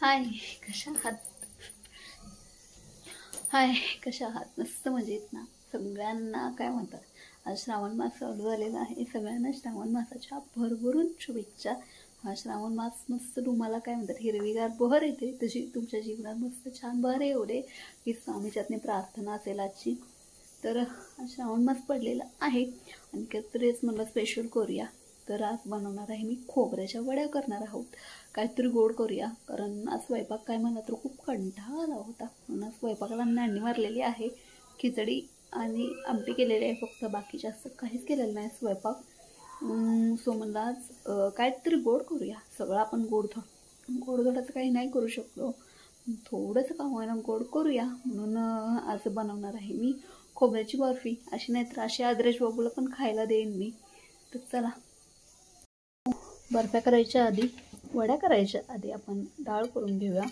हाय, कशा आहात? हाय, कशा आहात? मस्त मजेत ना? सगळ्यांना काय म्हणतात, आज श्रावण मास चालू झालेला आहे. सगळ्यांना श्रावण मासाच्या भरभरून शुभेच्छा. हा श्रावण मास मस्त तुम्हाला काय म्हणतात, हिरवीगार बहर येते तशी तुमच्या जीवनात मस्त छान बहर येऊ दे ही स्वामीच्यातनी प्रार्थना असेल आजची. तर श्रावण मास पडलेला आहे आणि काहीतरीच मला स्पेशल करूया. तर आज बनवणार आहे मी खोबऱ्याच्या वड्या करणार आहोत. काहीतरी गोड करूया, कारण आज स्वयंपाक काय मला तर खूप कंटाळा आला होता. म्हणून आज स्वयंपाकाला नांडी मारलेली आहे. खिचडी आणि आमटी केलेली आहे फक्त, बाकी जास्त काहीच केलेलं नाही स्वयंपाक. सो मला आज काहीतरी गोड करूया. सगळं आपण गोडधोडाचं काही नाही करू शकतो, थोडंसं का होईना गोड करूया. म्हणून आज बनवणार आहे मी खोबऱ्याची बर्फी. अशी नाही तर अशी आदरेश बाबूला पण खायला देईन मी. तर चला, बर्फ्या करायच्या आधी, वड्या करायच्या आधी आपण डाळ करून घेऊया.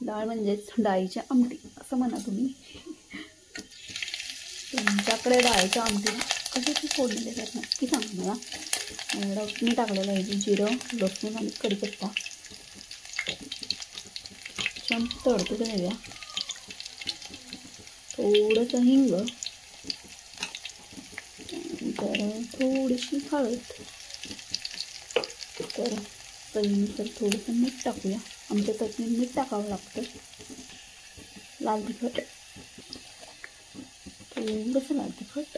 डाळ म्हणजेच डाळीची आमटी असं म्हणा तुम्ही. तुमच्याकडे डाळीच्या आमटी कशाची फोडणी देतात नक्की सांगा मला. एवढं मी टाकलेलं आहे जिरं, लसूण आणि कढीपत्ता. छान तडतडून देऊया. थोडंसं हिंग, तर थोडीशी हळद, तर चवीनुसार थोडंसं मीठ टाकूया. आमच्या चटणीत मीठ टाकावं लागतं. लाल तिखट, थोडंसं लाल तिखट,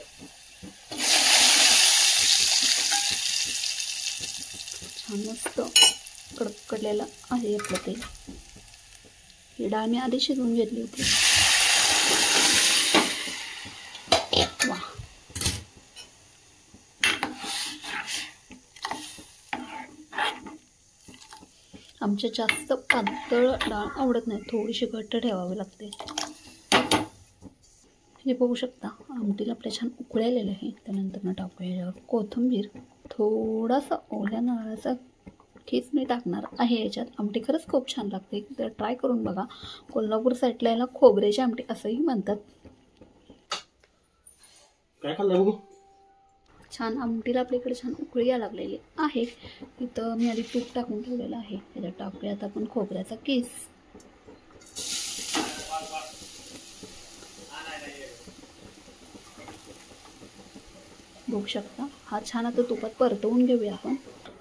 छान मस्त कडकडलेलं आहे आपलं तेल. ही डाळ मी आधी शिजवून घेतली होती. वा, आमच्या जास्त पातळ डाळ आवडत नाही, थोडीशी घट्ट ठेवावी लागते. हे बघू शकता, आमटीला आपल्या छान उकळलेलं आहे. त्यानंतर टाकूया याच्यावर कोथिंबीर, थोडासा ओल्या नारळाचा खीस मी टाकणार आहे याच्यात. आमटी खरंच खूप छान लागते, तर ट्राय करून बघा. कोल्हापूर साईडला याला खोबऱ्याची आमटी असंही म्हणतात. काय खाल्लं बघू? छान आमटीला आपल्याकडे छान उकळी यायला लागलेली आहे. इथं मी आधी तूप टाकून ठेवलेलं आहे. त्याच्यात टाकूयात आपण खोबऱ्याचा किस. बघू शकता, हा छान आता तुपात परतवून घेऊया आपण.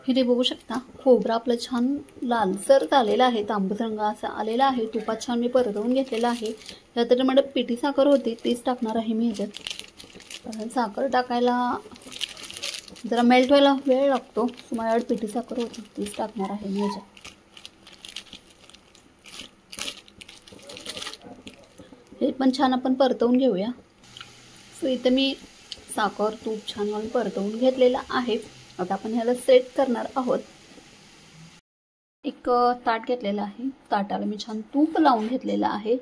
हे बघू शकता, खोबरं आपलं छान लालसर झालेलं आहे, तांबूस रंग असा आलेला आहे. तुपात छान मी परतवून घेतलेला आहे. त्यात मला पिठी साखर होती, तीच टाकणार आहे मी ह्याच्यात. साखर टाकायला जरा मेल्ट व्हायला वेळ लागतो. माझ्याकडे पिठी साखर होती, तीच टाकणार आहे मी ह्याच्यात. हे पण छान आपण परतवून घेऊया. सो इथं मी साखर तूप छान घालून परतवून घेतलेला आहे. आता आपण ह्याला सेट करणार आहोत. एक ताट घेतलेलं आहे. ताटाला मी छान तूप लावून घेतलेलं आहे.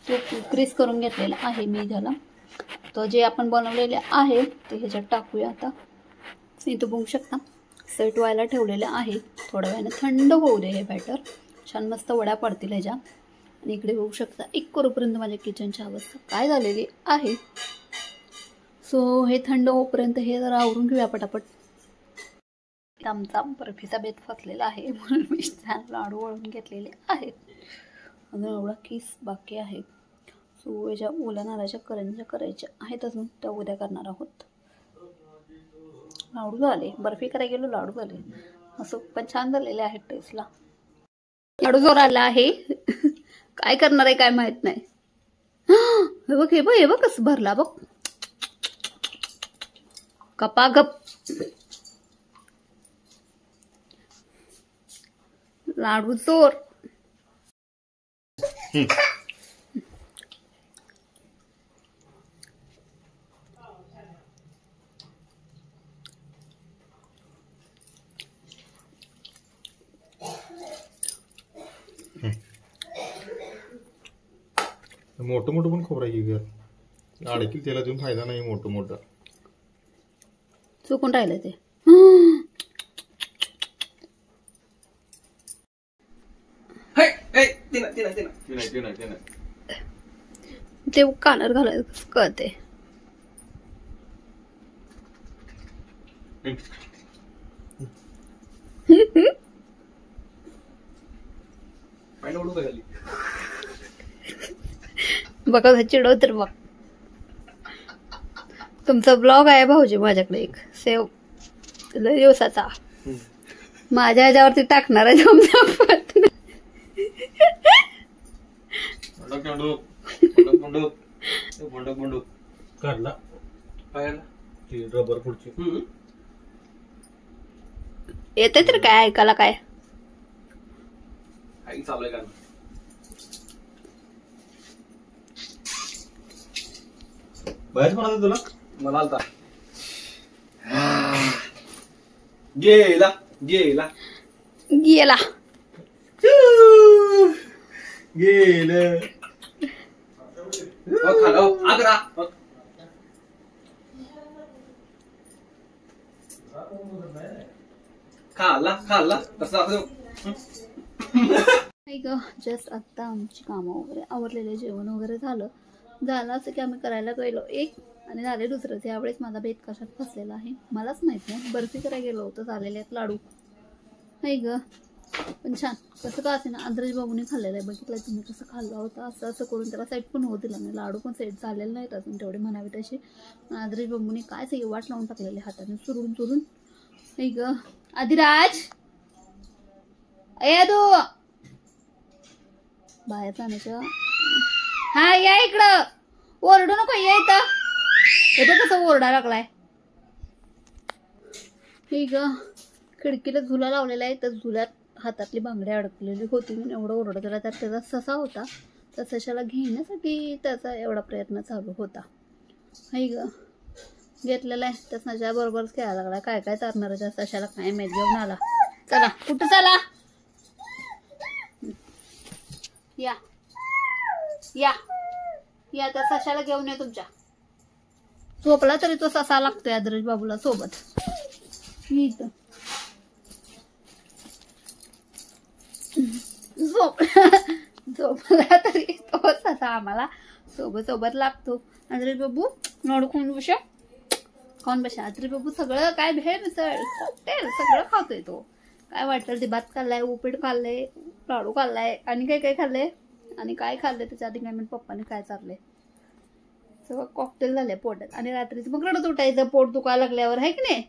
तूप ग्रीस करून घेतलेलं आहे मी ह्याला. तर जे आपण बनवलेले आहे ते ह्याच्यात टाकूया. आता इथं बघू शकता, सेट व्हायला ठेवलेलं आहे. थोड्या वेळाने थंड होऊ दे हे बॅटर. छान मस्त वड्या पडतील ह्याच्या. आणि इकडे बघू शकता, एक करूपर्यंत माझ्या किचनची अवस्था काय झालेली आहे. सो हे थंड होईपर्यंत हे जरा आवरून घेऊया पटापट. आमचा बर्फीचा बेत फसलेला आहे, म्हणून मी छान लाडू वळून घेतलेले आहेत. अजून एवढा किस बाकी आहे. सो याच्या ओल्या नारळाच्या करंज्या करायच्या आहेत अजून, त्या उद्या करणार आहोत. लाडू झाले, बर्फी करायला गेलो लाडू झाले. असं पण छान झालेले आहेत टेस्टला. लाडू जोर आला आहे. काय करणार आहे काय माहित नाही. हे बघ हे बघ हे बघ कसं भरला बघ. गपागप लाडू चोर. मोठं मोठं पण खोबरायची घर अडकील, त्याला देऊन फायदा नाही. मोठं मोठं चुकून राहिलं ते. ते कानार घालायचं कळते. बघा चिडव तर बघ. तुमचा ब्लॉग आहे भाऊजी माझ्याकडे एक सेव दिवसाचा. माझ्या ह्याच्यावरती टाकणार आहे तुमचा रबर पुढची येते तर काय ऐकायला काय चालू का बाहेर कोणाचा तुला मला आलता गेला गेला गेला गेलं आग्रा खाल्ला खाल्ला तसा जस्ट आता आमची कामं वगैरे आवरलेले जेवण वगैरे झालं असं की आम्ही करायला गेलो एक आणि झाले दुसरंच. यावेळेस माझा बेत कशात फसलेला आहे मलाच माहित नाही. बर्फी करायला गेलो होतं झालेले आहेत लाडू नाही ग पण छान कसं का असे ना आदर्श बाबूने खाल्लेलं आहे. बघितलं तुम्ही कसं खाल्ला होता असं असं करून त्याला सेट पण होत दिला नाही. लाडू पण सेट झालेले नाहीत अजून तेवढे म्हणावे तसे. आदर्श बाबूने काय सगळी वाट लावून टाकलेले हाताने चुरून चुरून नाही ग. आदिराज तू बाहेर जाण्याचं हा या इकडं ओरडू नको या इथं. येतो कसं ओरडा लागलाय ठीक खिडकीला झुला लावलेला आहे तर झुल्यात हातातली बांगडी अडकलेली होती म्हणून एवढं ओरडत होता. त्यात त्याचा ससा होता तर सशाला घेण्यासाठी त्याचा एवढा प्रयत्न चालू होता. हाय ग घेतलेला आहे त्या सशाबरोबरच खेळायला लागला. काय काय चालणार त्या सशाला काय माहीत घेऊन आला. चला कुठं चला या या या त्या सशाला घेऊन ये तुमच्या. झोपला तरी तो ससा लागतोय आदर्श बाबूला सोबत. झोपला तरी तो ससा आम्हाला सोबत सोबत लागतो. आदर्श बाबू नोड खाऊन बशा खाऊन बशा. आदर्श बाबू सगळं काय भेळ मिसळ कॉकटेल सगळं खातोय तो. काय वाटलं ते भात खाल्लाय उपीट खाल्लंय लाडू खाल्लाय आणि काय काय खाल्लंय आणि काय खाल्लंय त्याच्या आधी काय म्हणजे पप्पाने काय चाललंय सगळं कॉकटेल झालंय पोटात. आणि रात्रीच मग रडत उठायचं पोट दुखायला लागल्यावर आहे की नाही.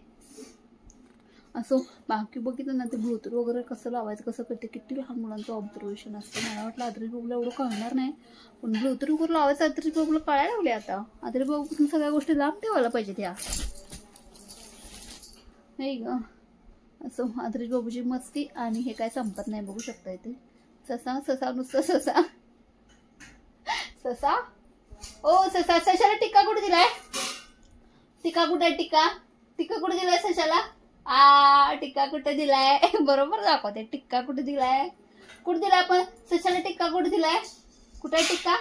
असो बाकी बघितलं ना ते ब्लूटूथ वगैरे कसं लावायचं कसं करते किती लहान मुलांचं ऑब्झर्वेशन असतं. मला वाटलं आदर्श बाबूला एवढं कळणार नाही पण ब्लूटूथ वगैरे लावायचं आदर्श बाबूला कळायला लागले आता. आदर्श बाबूपासून सगळ्या गोष्टी लांब ठेवायला पाहिजे त्या नाही ग. असो आदर्श बाबूची मस्ती आणि हे काय संपत नाही बघू शकता इथे. ससा ससा नुसतं ससा ससा ओ ससा. सशाला टिक्का कुठे दिलाय टिक्का कुठे आहे टिक्का टिक्का कुठे दिलाय सशाला. टिक्का कुठे दिलाय बरोबर दाखवते. टिक्का कुठे दिलाय कुठे दिलाय आपण सशाला टिक्का कुठे दिलाय कुठे आहे टिक्का.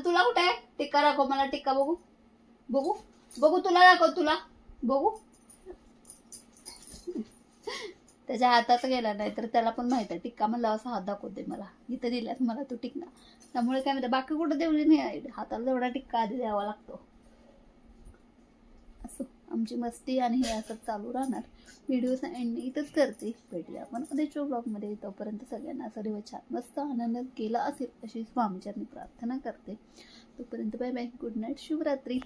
तुला कुठे आहे टिक्का दाखव मला. टिक्का बघू बघू बघू तुला दाखव तुला बघू. त्याच्या हाताचा गेला नाही तर त्याला पण माहित आहे टिक्का म्हणला असा हात दाखवते मला. इथं दिल्यात मला तो टिक्का त्यामुळे काय म्हणते बाकी कुठं देवली नाही हाताला तेवढा टिक्का आधी द्यावा लागतो. असं आमची मस्ती आणि हे असं चालू राहणार. व्हिडिओ एंड इथंच करते. भेटूया आपण उद्याच्या ब्लॉगमध्ये. तोपर्यंत सगळ्यांना असा दिवस छान मस्त आनंद गेला असेल अशी स्वामीचरणी प्रार्थना करते. तोपर्यंत बाय बाय गुड नाईट शुभरात्री.